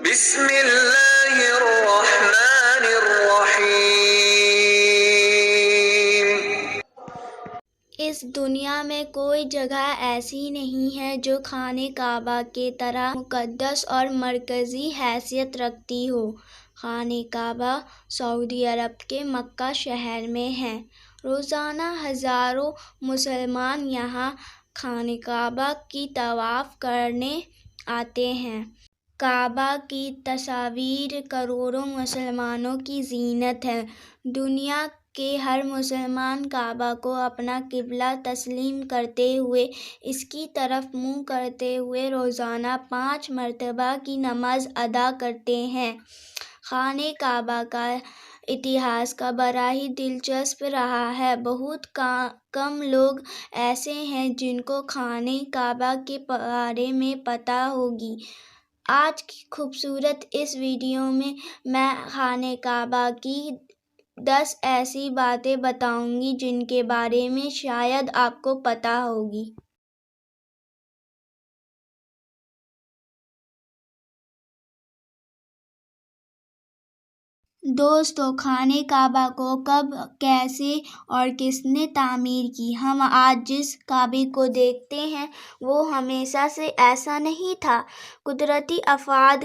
بسم اللہ الرحمن الرحیم۔ اس دنیا میں کوئی جگہ ایسی نہیں ہے جو خانہ کعبہ کی طرح مقدس اور مرکزی حیثیت رکھتی ہو۔ خانہ کعبہ سعودی عرب کے مکہ شہر میں ہے۔ روزانہ ہزاروں مسلمان یہاں خانہ کعبہ کی طواف کرنے آتے ہیں۔ کعبہ کی تصاویر کروڑوں مسلمانوں کی زینت ہے۔ دنیا کے ہر مسلمان کعبہ کو اپنا قبلہ تسلیم کرتے ہوئے اس کی طرف منہ کرتے ہوئے روزانہ 5 مرتبہ کی نماز ادا کرتے ہیں۔ خانہ کعبہ کا اتہاس کا بڑا ہی دلچسپ رہا ہے۔ بہت کم لوگ ایسے ہیں جن کو خانہ کعبہ کے بارے میں پتہ ہوگی۔ آج کی خوبصورت اس ویڈیو میں خانہ کعبہ کی 10 ایسی باتیں بتاؤں گی جن کے بارے میں شاید آپ کو پتہ ہوگی۔ دوستو، خانہ کعبہ کو کب، کیسے اور کس نے تعمیر کی؟ ہم آج جس کعبے کو دیکھتے ہیں وہ ہمیشہ سے ایسا نہیں تھا۔ قدرتی آفات،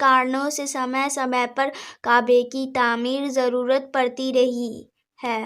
کارنوں سے سمے سمے پر کعبے کی تعمیر ضرورت پڑتی رہی ہے۔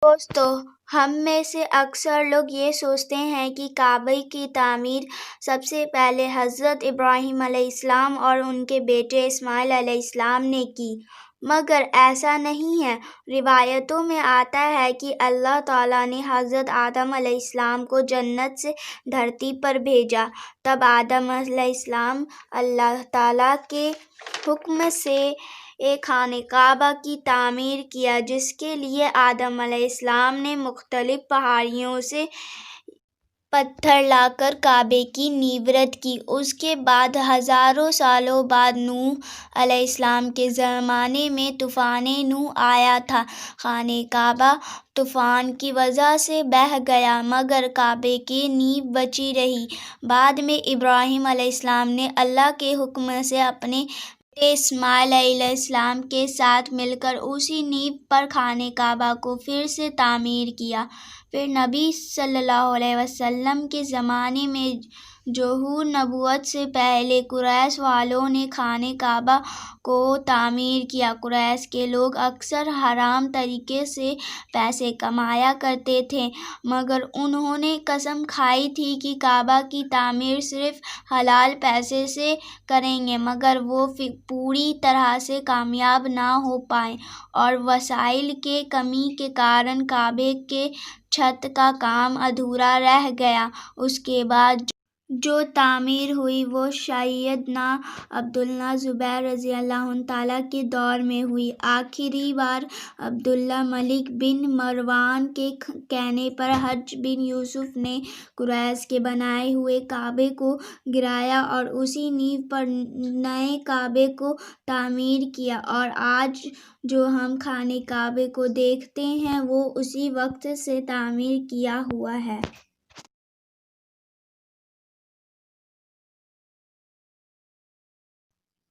دوستو، ہم میں سے اکثر لوگ یہ سوچتے ہیں کہ کعبے کی تعمیر سب سے پہلے حضرت ابراہیم علیہ السلام اور ان کے بیٹے اسماعیل علیہ السلام نے کی، مگر ایسا نہیں ہے۔ روایتوں میں آتا ہے کہ اللہ تعالیٰ نے حضرت آدم علیہ السلام کو جنت سے دھرتی پر بھیجا، تب آدم علیہ السلام اللہ تعالیٰ کے حکم سے ایک خانہ کعبہ کی تعمیر کیا، جس کے لیے آدم علیہ السلام نے مختلف پہاڑیوں سے پتھر لا کر کعبے کی نیو رکھ کی۔ اس کے بعد ہزاروں سالوں بعد نوح علیہ السلام کے زمانے میں طوفان نوح آیا تھا۔ خانہ کعبہ طوفان کی وجہ سے بہہ گیا، مگر کعبے کی نیو بچی رہی۔ بعد میں ابراہیم علیہ السلام نے اللہ کے حکم سے اپنے بیٹے اسماعیل علیہ السلام کے ساتھ مل کر اسی نیو پر خانہ کعبہ کو پھر سے تعمیر کیا۔ پھر نبی صلی اللہ علیہ وسلم کے زمانے میں ظہور نبوت سے پہلے قریش والوں نے خانہ کعبہ کو تعمیر کیا۔ قریش کے لوگ اکثر حرام طریقے سے پیسے کمایا کرتے تھے، مگر انہوں نے قسم کھائی تھی کہ کعبہ کی تعمیر صرف حلال پیسے سے کریں گے، مگر وہ پوری طرح سے کامیاب نہ ہو پائے اور وسائل کی کمی کے کارن کعبے کے چھت کا کام ادھورا رہ گیا۔ اس کے بعد جو تعمیر ہوئی وہ سیدنا عبداللہ زبیر رضی اللہ تعالیٰ کے دور میں ہوئی۔ آخری بار عبداللہ ملک بن مروان کے کہنے پر حجاج بن یوسف نے قریش کے بنائے ہوئے کعبے کو گرایا اور اسی نیو پر نئے کعبے کو تعمیر کیا، اور آج جو ہم خانہ کعبہ کو دیکھتے ہیں وہ اسی وقت سے تعمیر کیا ہوا ہے۔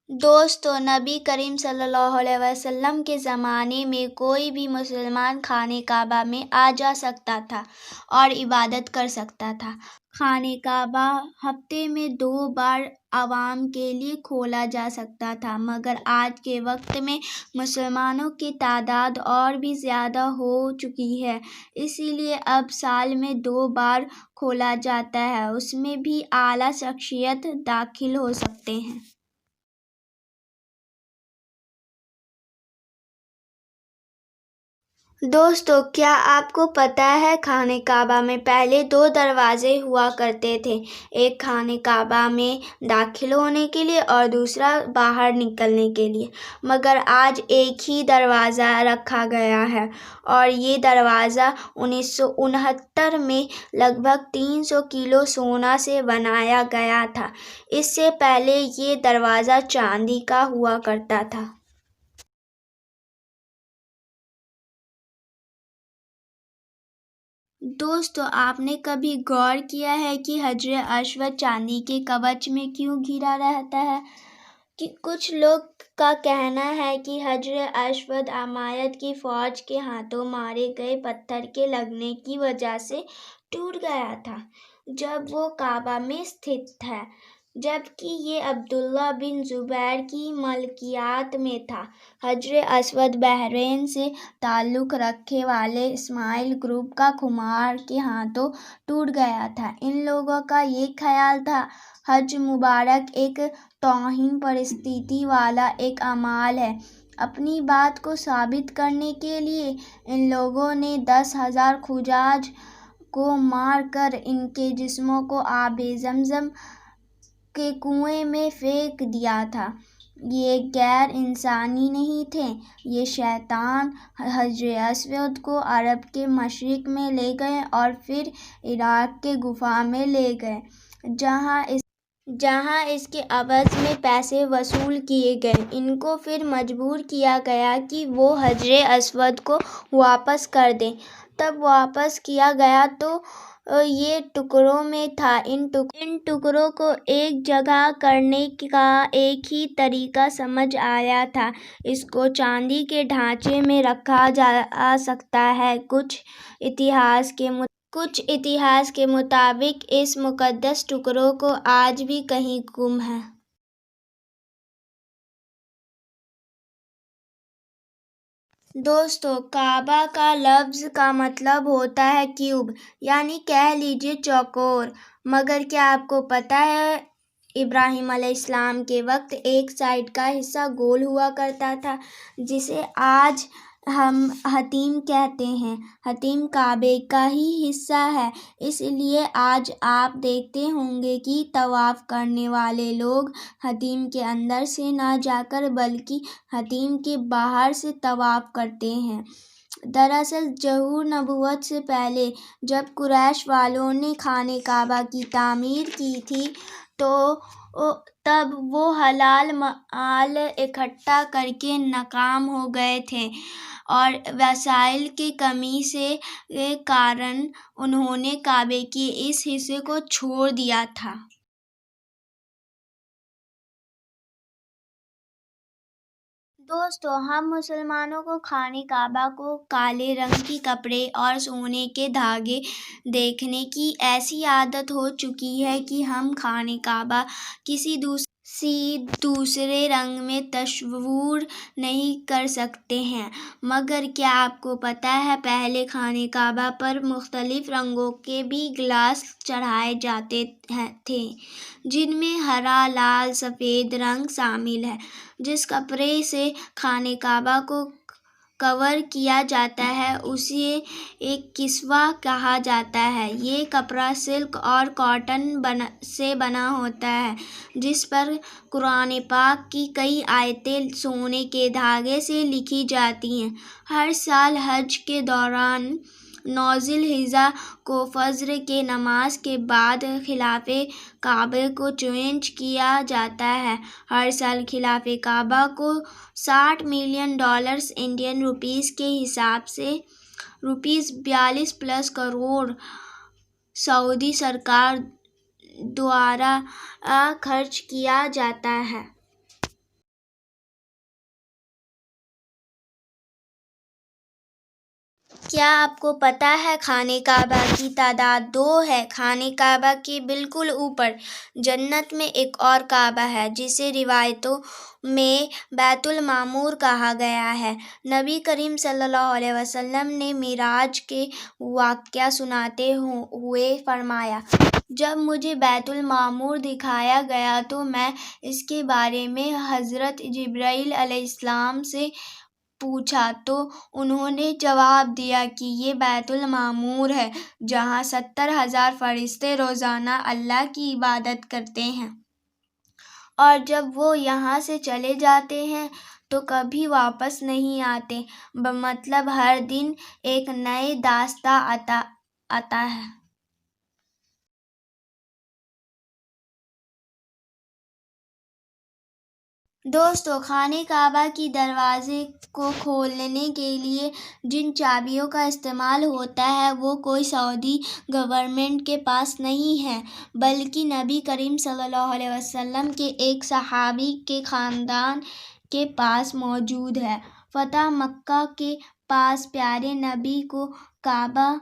دوستو، نبی کریم صلی اللہ علیہ وسلم کے زمانے میں کوئی بھی مسلمان خانہ کعبہ میں آ جا سکتا تھا اور عبادت کر سکتا تھا۔ خانہ کعبہ ہفتے میں 2 بار عوام کے لیے کھولا جا سکتا تھا، مگر آج کے وقت میں مسلمانوں کی تعداد اور بھی زیادہ ہو چکی ہے، اسی لیے اب سال میں 2 بار کھولا جاتا ہے۔ اس میں بھی اعلیٰ شخصیات داخل ہو سکتے ہیں۔ دوستو، کیا آپ کو پتہ ہے خانہ کعبہ میں پہلے 2 دروازے ہوا کرتے تھے، ایک خانہ کعبہ میں داخل ہونے کے لیے اور دوسرا باہر نکلنے کے لیے، مگر آج ایک ہی دروازہ رکھا گیا ہے، اور یہ دروازہ 1969 میں لگ بھگ 300 کلو سونا سے بنایا گیا تھا۔ اس سے پہلے یہ دروازہ چاندی کا ہوا کرتا تھا۔ دوستو، آپ نے کبھی غور کیا ہے کہ حجر اسود چاندی کے کوچ میں کیوں گھرا رہتا ہے؟ کہ کچھ لوگ کا کہنا ہے کہ حجر اسود عمایت کی فوج کے ہاتھوں مارے گئے پتھر کے لگنے کی وجہ سے ٹوٹ گیا تھا جب وہ کعبہ میں استھت ہے، جبکہ یہ عبداللہ بن زبیر کی ملکیت میں تھا۔ حجر اسود بحرین سے تعلق رکھنے والے اسماعیل گروپ کا کھمار کے ہاتھوں ٹوٹ گیا تھا۔ ان لوگوں کا یہ خیال تھا حج مبارک ایک توہین پرستی والا ایک عمل ہے۔ اپنی بات کو ثابت کرنے کے لیے ان لوگوں نے 10,000 حجاج کو مار کر ان کے جسموں کو آب زمزم کے کنویں میں پھینک دیا تھا۔ یہ غیر انسانی نہیں تھے، یہ شیطان حجر اسود کو عرب کے مشرق میں لے گئے اور پھر عراق کے غفا میں لے گئے، جہاں اس کے عوض میں پیسے وصول کیے گئے۔ ان کو پھر مجبور کیا گیا کہ وہ حجر اسود کو واپس کر دیں۔ جب واپس کیا گیا تو یہ ٹکڑوں میں تھا۔ ان ٹکڑوں کو ایک جگہ کرنے کا ایک ہی طریقہ سمجھ آیا تھا، اس کو چاندی کے ڈھانچے میں رکھا جا سکتا ہے۔ کچھ اتہاس کے مطابق اس مقدس ٹکڑوں کو آج بھی کہیں گم ہے۔ دوستو، کعبہ کا لفظ کا مطلب ہوتا ہے کیوب، یعنی کہہ لیجیے چوکور۔ مگر کیا آپ کو پتہ ہے ابراہیم علیہ السلام کے وقت ایک سائڈ کا حصہ گول ہوا کرتا تھا جسے آج ہم حتیم کہتے ہیں۔ حتیم کعبے کا ہی حصہ ہے، اس لیے آج آپ دیکھتے ہوں گے کہ طواف کرنے والے لوگ حتیم کے اندر سے نہ جا کر بلکہ حتیم کے باہر سے طواف کرتے ہیں۔ دراصل ظہور نبوت سے پہلے جب قریش والوں نے خانہ کعبہ کی تعمیر کی تھی تو تب وہ حلال مال اکٹھا کرنے ناکام ہو گئے تھے اور وسائل کی کمی کے کارن انہوں نے کعبے کے اس حصے کو چھوڑ دیا تھا۔ دوستو، ہم مسلمانوں کو خانہ کعبہ کو کالے رنگ کے کپڑے اور سونے کے دھاگے دیکھنے کی ایسی عادت ہو چکی ہے کہ ہم خانہ کعبہ کسی دوسرے رنگ میں تصور نہیں کر سکتے ہیں۔ مگر کیا آپ کو پتہ ہے پہلے خانہ کعبہ پر مختلف رنگوں کے بھی گلاس چڑھائے جاتے تھے، جن میں ہرا، لال، سفید رنگ شامل ہے۔ جس کپڑے سے خانہ کعبہ کو کور کیا جاتا ہے اسے ایک کسوہ کہا جاتا ہے۔ یہ کپڑا سلک اور کاٹن سے بنا ہوتا ہے جس پر قرآن پاک کی کئی آیتیں سونے کے دھاگے سے لکھی جاتی ہیں۔ ہر سال حج کے دوران 9 ذی الحجہ کو فجر کی نماز کے بعد غلاف کعبہ کو چینج کیا جاتا ہے۔ ہر سال غلاف کعبہ کو $60 ملین انڈین روپیز کے حساب سے روپیز 42+ کروڑ سعودی سرکار دوارا خرچ کیا جاتا ہے۔ کیا آپ کو پتہ ہے خانہ کعبہ کی تعداد 2 ہے؟ خانہ کعبہ کے بالکل اوپر جنت میں ایک اور کعبہ ہے جسے روایتوں میں بیت المعمور کہا گیا ہے۔ نبی کریم صلی اللہ علیہ وسلم نے معراج کا واقعہ سناتے ہوئے فرمایا، جب مجھے بیت المعمور دکھایا گیا تو میں اس کے بارے میں حضرت جبرائیل علیہ السلام سے پوچھا تو انہوں نے جواب دیا کہ یہ بیت المعمور ہے جہاں 70,000 فرشتے روزانہ اللہ کی عبادت کرتے ہیں، اور جب وہ یہاں سے چلے جاتے ہیں تو کبھی واپس نہیں آتے، مطلب ہر دن ایک نئی داستاں آتا ہے۔ دوستو، خانہ کعبہ کی دروازے کو کھولنے کے لیے جن چابیوں کا استعمال ہوتا ہے وہ کوئی سعودی گورنمنٹ کے پاس نہیں ہے بلکہ نبی کریم صلی اللہ علیہ وسلم کے ایک صحابی کے خاندان کے پاس موجود ہے۔ فتح مکہ کے بعد پیارے نبی کو کعبہ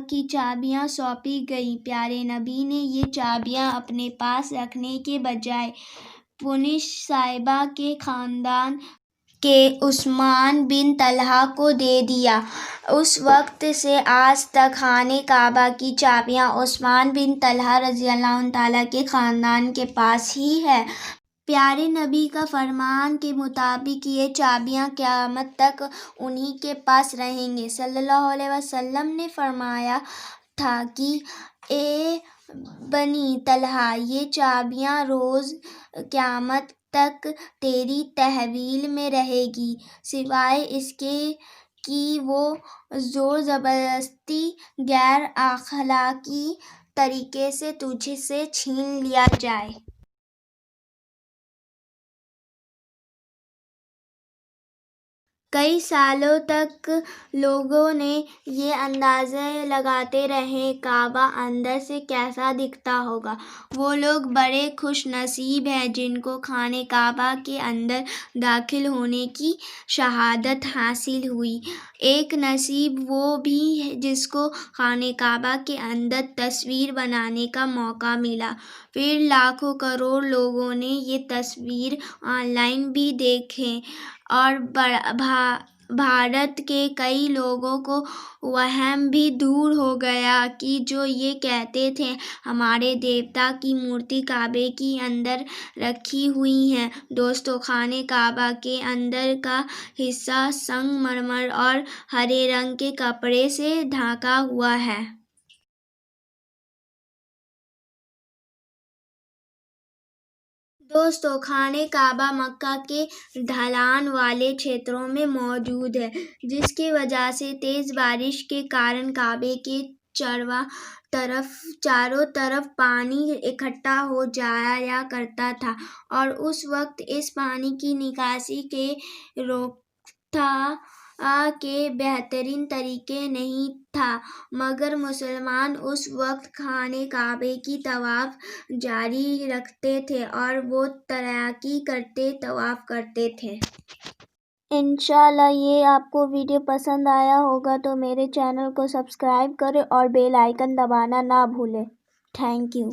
کی چابیاں سونپی گئیں۔ پیارے نبی نے یہ چابیاں اپنے پاس رکھنے کے بجائے پنش صاحبہ کے خاندان کے عثمان بن طلحہ کو دے دیا۔ اس وقت سے آج تک خانہ کعبہ کی چابیاں عثمان بن طلحہ رضی اللہ عنہ کے خاندان کے پاس ہی ہیں۔ پیارے نبی کا فرمان کے مطابق یہ چابیاں قیامت تک انہی کے پاس رہیں گی۔ صلی اللہ علیہ وسلم نے فرمایا تھا کہ اے بنی طلحہ، یہ چابیاں روز قیامت تک تیری تحویل میں رہیں گی سوائے اس کے کہ وہ زور زبردستی غیر اخلاقی طریقے سے تجھ سے چھین لیا جائے۔ کئی سالوں تک لوگوں نے یہ اندازے لگاتے رہے کعبہ اندر سے کیسا دکھتا ہوگا۔ وہ لوگ بڑے خوش نصیب ہیں جن کو خانہ کعبہ کے اندر داخل ہونے کی شہادت حاصل ہوئی۔ ایک نصیب وہ بھی جس کو خانہ کعبہ کے اندر تصویر بنانے کا موقع ملا۔ پھر لاکھوں کروڑ لوگوں نے یہ تصویر آن لائن بھی دیکھیں اور بھارت کے کئی لوگوں کو وہم بھی دور ہو گیا کہ جو یہ کہتے تھے ہمارے دیوتا کی مورتی کعبے کے اندر رکھی ہوئی ہے۔ دوستو، خانہ کعبہ کے اندر کا حصہ سنگ مرمر اور ہرے رنگ کے کپڑے سے ڈھکا ہوا ہے۔ دوستو، خانہ کعبہ مکہ کے ڈھلان والے علاقوں میں موجود ہے جس کی وجہ سے تیز بارش کے کارن کعبے کے چاروں طرف پانی اکٹھا ہو جایا کرتا تھا اور اس وقت اس پانی کی نکاسی کی روک تھام کے بہترین طریقہ نہیں تھا مگر مسلمان اس وقت خانہ کعبہ کی طواف جاری رکھتے تھے اور وہ تیراکی کرتے طواف کرتے تھے۔ انشاءاللہ یہ آپ کو ویڈیو پسند آیا ہوگا تو میرے چینل کو سبسکرائب کریں اور بیل آئیکن دبانا نہ بھولیں۔ Thank you.